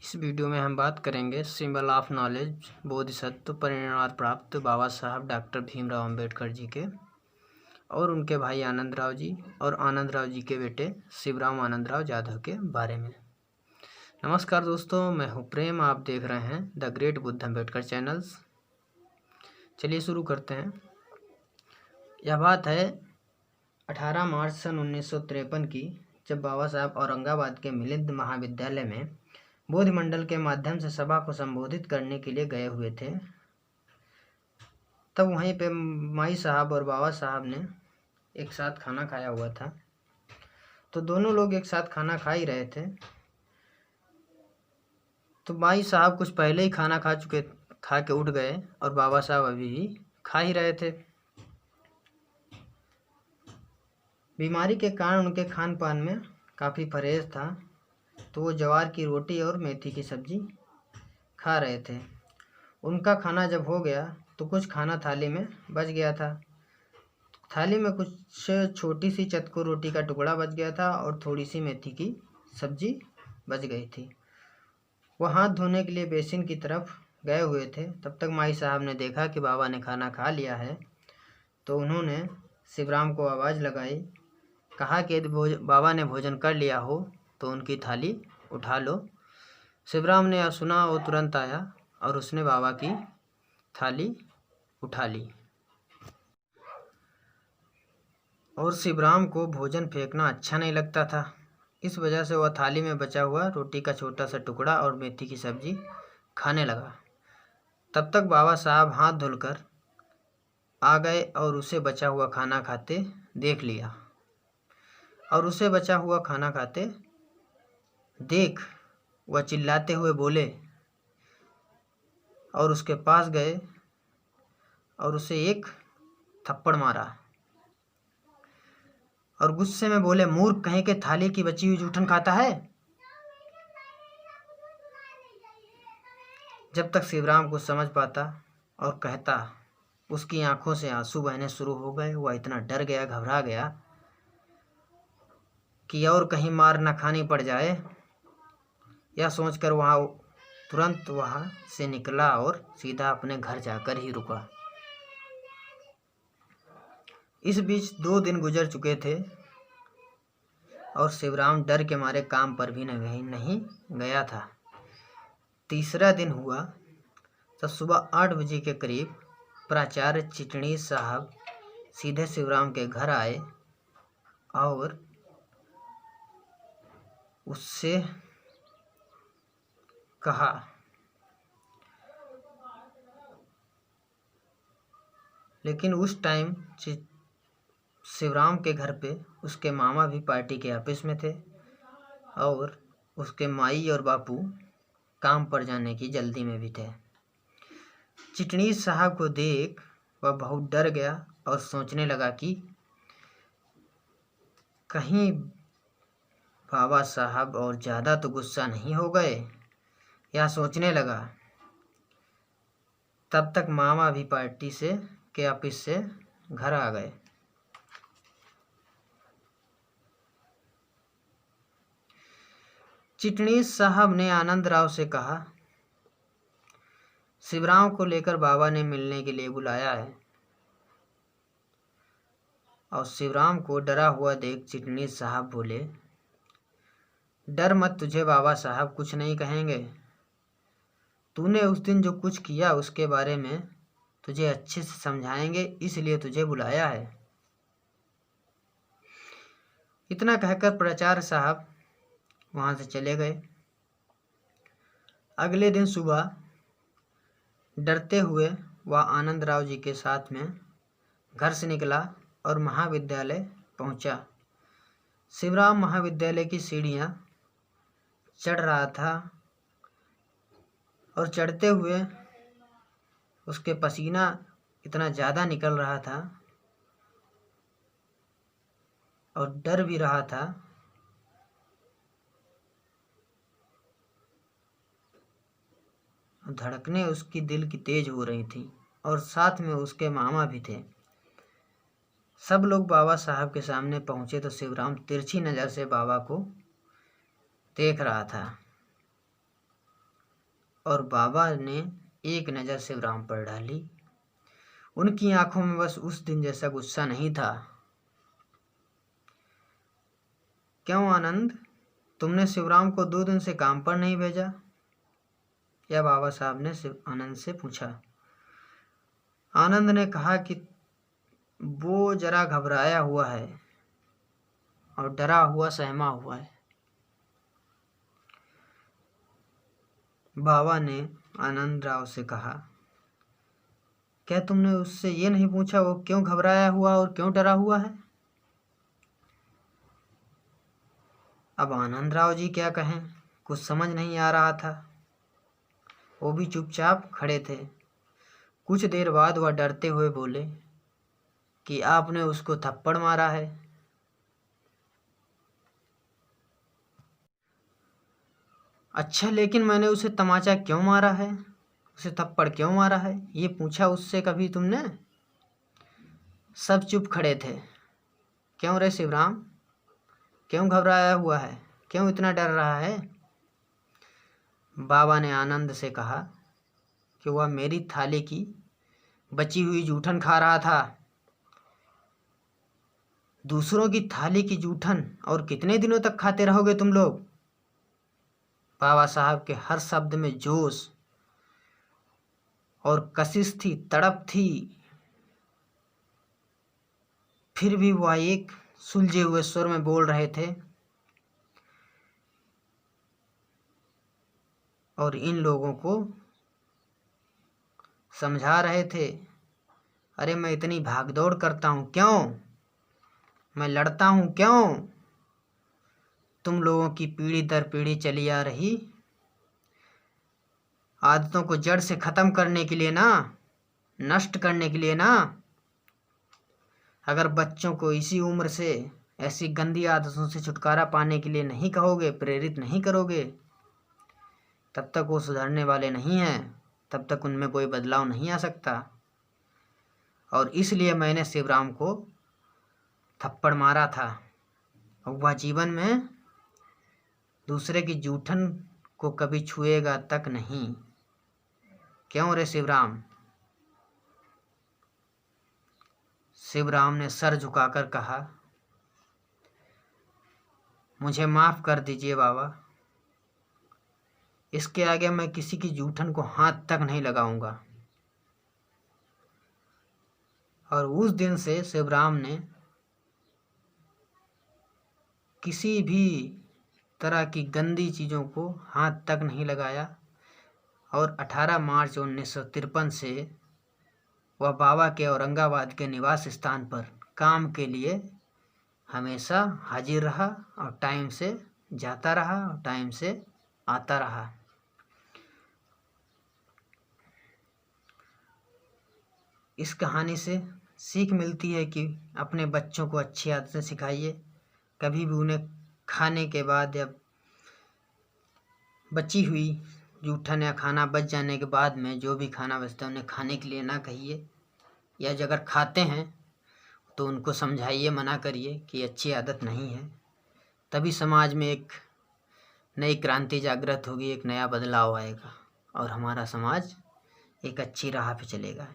इस वीडियो में हम बात करेंगे सिंबल ऑफ नॉलेज बोधिसत्व परिनिर्वाण प्राप्त बाबा साहब डॉक्टर भीमराव अंबेडकर जी के और उनके भाई आनंद राव जी और आनंद राव जी के बेटे शिवराम आनंद राव जाधव के बारे में। नमस्कार दोस्तों, मैं हूं प्रेम। आप देख रहे हैं the great Buddha Ambedkar channels. चलिए शुरू करते हैं। यह बात है 18 मार्च सन 1953 की, जब बाबा साहब औरंगाबाद के मिलिंद महाविद्यालय में बोधि मंडल के माध्यम से सभा को संबोधित करने के लिए गए हुए थे। तब वहीं पे माई साहब और बाबा साहब ने एक साथ खाना खाया हुआ था। तो दोनों लोग एक साथ खाना खा ही रहे थे। तो माई साहब कुछ पहले ही खाना खा के उठ गए और बाबा साहब अभी भी खा ही रहे थे। बीमारी के कारण उनके खान पान में काफ़ी परहेज था, तो वो ज्वार की रोटी और मेथी की सब्जी खा रहे थे। उनका खाना जब हो गया तो कुछ खाना थाली में बच गया था। थाली में कुछ छोटी सी चतको रोटी का टुकड़ा बच गया था और थोड़ी सी मेथी की सब्जी बच गई थी। वो हाथ धोने के लिए बेसिन की तरफ गए हुए थे। तब तक माई साहब ने देखा कि बाबा ने खाना खा लिया है, तो उन्होंने शिवराम को आवाज़ लगाई, कहा कि यदि बाबा ने भोजन कर लिया हो तो उनकी थाली उठा लो। शिवराम ने यह सुना और तुरंत आया और उसने बाबा की थाली उठा ली। और शिवराम को भोजन फेंकना अच्छा नहीं लगता था। इस वजह से वह थाली में बचा हुआ रोटी का छोटा सा टुकड़ा और मेथी की सब्जी खाने लगा। तब तक बाबा साहब हाथ धुलकर आ गए और उसे बचा हुआ खाना खाते देख लिया। और उसे बचा हुआ खाना खाते देख वह चिल्लाते हुए बोले और उसके पास गए और उसे एक थप्पड़ मारा और गुस्से में बोले, मूर्ख कहीं के थाली की बची हुई जूठन खाता है। जब तक शिवराम कुछ समझ पाता और कहता, उसकी आंखों से आंसू बहने शुरू हो गए। वह इतना डर गया, घबरा गया कि और कहीं मार न खानी पड़ जाए। यह सोचकर तुरंत वहाँ से निकला और सीधा अपने घर जाकर ही रुका। इस बीच 2 दिन गुजर चुके थे और शिवराम डर के मारे काम पर भी नहीं गया था। तीसरा दिन हुआ तो सुबह 8 बजे के करीब प्राचार्य चिटनी साहब सीधे शिवराम के घर आए और उससे कहा, लेकिन उस टाइम शिवराम के घर पे उसके मामा भी पार्टी के ऑफिस में थे और उसके माई और बापू काम पर जाने की जल्दी में भी थे। चिटनीस साहब को देख वह बहुत डर गया और सोचने लगा कि कहीं बाबा साहब और ज़्यादा तो गुस्सा नहीं हो गए। यह सोचने लगा। तब तक मामा भी पार्टी के ऑफिस से घर आ गए। चिटनीस साहब ने आनंद राव से कहा, शिवराम को लेकर बाबा ने मिलने के लिए बुलाया है। और शिवराम को डरा हुआ देख चिटनीस साहब बोले, डर मत, तुझे बाबा साहब कुछ नहीं कहेंगे। तूने उस दिन जो कुछ किया उसके बारे में तुझे अच्छे से समझाएंगे, इसलिए तुझे बुलाया है। इतना कहकर प्राचार्य साहब वहाँ से चले गए। अगले दिन सुबह डरते हुए वह आनंद राव जी के साथ में घर से निकला और महाविद्यालय पहुँचा। शिवराम महाविद्यालय की सीढ़ियाँ चढ़ रहा था और चढ़ते हुए उसके पसीना इतना ज़्यादा निकल रहा था और डर भी रहा था। धड़कनें उसकी दिल की तेज हो रही थी और साथ में उसके मामा भी थे। सब लोग बाबा साहब के सामने पहुँचे तो शिवराम तिरछी नज़र से बाबा को देख रहा था। और बाबा ने एक नज़र शिवराम पर डाली। उनकी आंखों में बस उस दिन जैसा गुस्सा नहीं था। क्यों आनंद, तुमने शिवराम को 2 दिन से काम पर नहीं भेजा? यह बाबा साहब ने आनंद से पूछा। आनंद ने कहा कि वो जरा घबराया हुआ है और डरा हुआ सहमा हुआ है। बाबा ने आनंद राव से कहा, क्या तुमने उससे ये नहीं पूछा वो क्यों घबराया हुआ और क्यों डरा हुआ है? अब आनंद राव जी क्या कहें, कुछ समझ नहीं आ रहा था। वो भी चुपचाप खड़े थे। कुछ देर बाद वह डरते हुए बोले कि आपने उसको थप्पड़ मारा है। अच्छा, लेकिन मैंने उसे तमाचा क्यों मारा है, उसे थप्पड़ क्यों मारा है, ये पूछा उससे कभी तुमने? सब चुप खड़े थे। क्यों रे शिवराम, क्यों घबराया हुआ है, क्यों इतना डर रहा है? बाबा ने आनंद से कहा कि वह मेरी थाली की बची हुई जूठन खा रहा था। दूसरों की थाली की जूठन और कितने दिनों तक खाते रहोगे तुम लोग? बाबा साहब के हर शब्द में जोश और कशिश थी, तड़प थी। फिर भी वह एक सुलझे हुए स्वर में बोल रहे थे और इन लोगों को समझा रहे थे, अरे मैं इतनी भागदौड़ करता हूँ क्यों, मैं लड़ता हूँ क्यों? तुम लोगों की पीढ़ी दर पीढ़ी चली आ रही आदतों को जड़ से ख़त्म करने के लिए ना, नष्ट करने के लिए ना। अगर बच्चों को इसी उम्र से ऐसी गंदी आदतों से छुटकारा पाने के लिए नहीं कहोगे, प्रेरित नहीं करोगे, तब तक वो सुधरने वाले नहीं हैं, तब तक उनमें कोई बदलाव नहीं आ सकता। और इसलिए मैंने शिवराम को थप्पड़ मारा था और वह जीवन में दूसरे की जूठन को कभी छुएगा तक नहीं। क्यों रे शिवराम? शिवराम ने सर झुकाकर कहा, मुझे माफ़ कर दीजिए बाबा, इसके आगे मैं किसी की जूठन को हाथ तक नहीं लगाऊंगा। और उस दिन से शिवराम ने किसी भी तरह की गंदी चीज़ों को हाथ तक नहीं लगाया और 18 मार्च 1953 से वह बाबा के औरंगाबाद के निवास स्थान पर काम के लिए हमेशा हाजिर रहा और टाइम से जाता रहा और टाइम से आता रहा। इस कहानी से सीख मिलती है कि अपने बच्चों को अच्छी आदतें सिखाइए। कभी भी उन्हें खाने के बाद या बची हुई जूठन या खाना बच जाने के बाद में जो भी खाना बचता है उन्हें खाने के लिए ना कहिए, या अगर खाते हैं तो उनको समझाइए, मना करिए कि अच्छी आदत नहीं है। तभी समाज में एक नई क्रांति जागृत होगी, एक नया बदलाव आएगा और हमारा समाज एक अच्छी राह पे चलेगा।